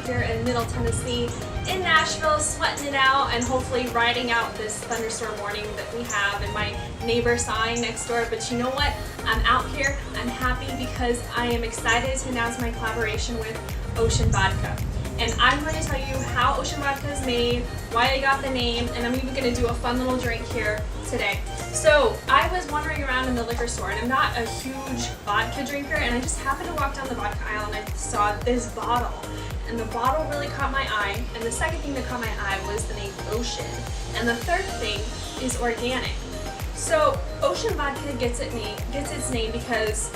out here in Middle Tennessee, in Nashville, sweating it out and hopefully riding out this thunderstorm warning that we have and my neighbor sawing next door. But you know what? I'm out here, I'm happy because I am excited to announce my collaboration with OCEAN Vodka. And I'm going to tell you how OCEAN Vodka is made, why I got the name, and I'm even going to do a fun little drink here today. So I was wandering around in the liquor store, and I'm not a huge vodka drinker, and I just happened to walk down the vodka aisle and I saw this bottle. And the bottle really caught my eye, and the second thing that caught my eye was the name Ocean. And the third thing is organic. So OCEAN Vodka gets its name because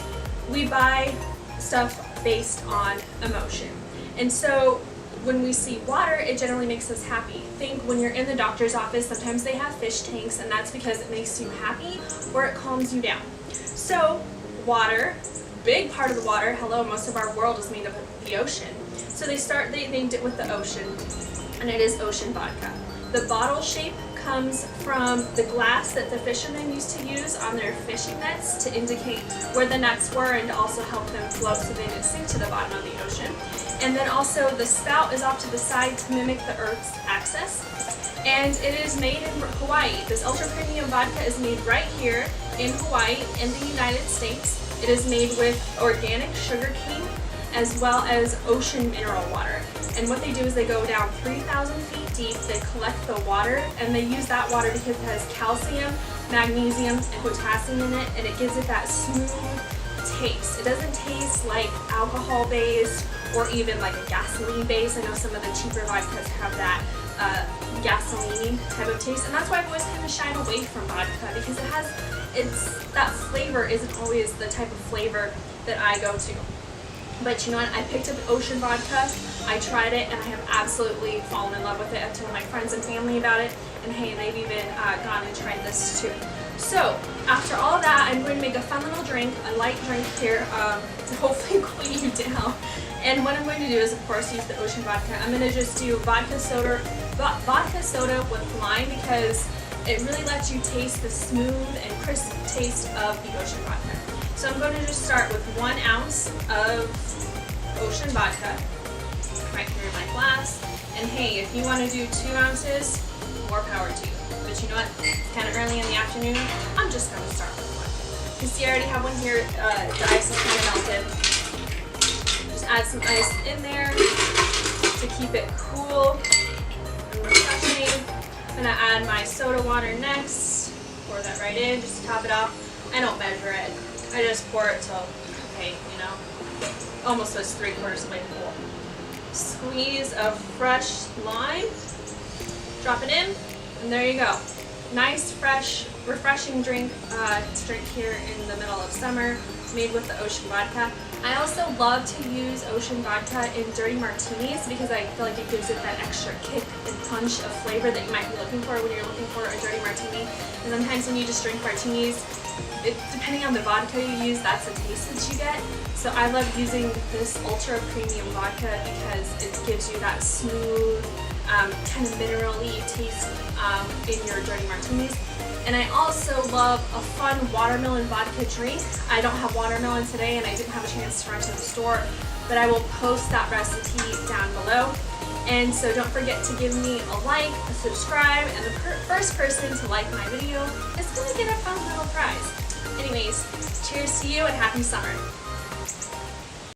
we buy stuff based on emotion. And so when we see water, it generally makes us happy. Think when you're in the doctor's office, sometimes they have fish tanks, and that's because it makes you happy or it calms you down. So water, big part of the water, hello, most of our world is made of the ocean. So they named it with the ocean, and it is OCEAN Vodka. The bottle shape comes from the glass that the fishermen used to use on their fishing nets to indicate where the nets were and to also help them float so they didn't sink to the bottom of the ocean. And then also the spout is off to the side to mimic the Earth's axis. And it is made in Hawaii. This ultra premium vodka is made right here in Hawaii in the United States. It is made with organic sugar cane as well as ocean mineral water. And what they do is they go down 3,000 feet deep, they collect the water, and they use that water because it has calcium, magnesium, and potassium in it, and it gives it that smooth taste. It doesn't taste like alcohol based or even like a gasoline base. I know some of the cheaper vodkas have that gasoline type of taste, and that's why I've always kind of shied away from vodka because that flavor isn't always the type of flavor that I go to. But you know what, I picked up OCEAN Vodka, I tried it, and I have absolutely fallen in love with it. I've told my friends and family about it, and hey, they've even gone and tried this too. So, after all of that, I'm going to make a fun little drink, a light drink here, to hopefully cool you down. And what I'm going to do is, of course, use the OCEAN Vodka. I'm going to just do vodka soda with lime because it really lets you taste the smooth and crisp taste of the OCEAN Vodka. So I'm going to just start with 1 ounce of OCEAN Vodka right here in my glass. And hey, if you want to do 2 ounces, more power to you. But you know what? It's kind of early in the afternoon. I'm just going to start with 1. You see, I already have one here. The ice is kind of melted. Just add some ice in there to keep it cool and refreshing. I'm going to add my soda water next. Pour that right in, just to top it off. I don't measure it. I just pour it till, okay, you know, almost was 3/4 of the way full. Squeeze of fresh lime, drop it in, and there you go. Nice, fresh, refreshing drink to drink here in the middle of summer, made with the OCEAN Vodka. I also love to use OCEAN Vodka in dirty martinis because I feel like it gives it that extra kick and punch of flavor that you might be looking for when you're looking for a dirty martini. And sometimes when you just drink martinis, depending on the vodka you use, that's the taste that you get. So I love using this ultra premium vodka because it gives you that smooth, kind of mineral-y taste in your dirty martinis. And I also love a fun watermelon vodka drink. I don't have watermelon today and I didn't have a chance to run to the store, but I will post that recipe down below. And so don't forget to give me a like, a subscribe, and the first person to like my video is going to get a fun little prize. Anyways, cheers to you and happy summer.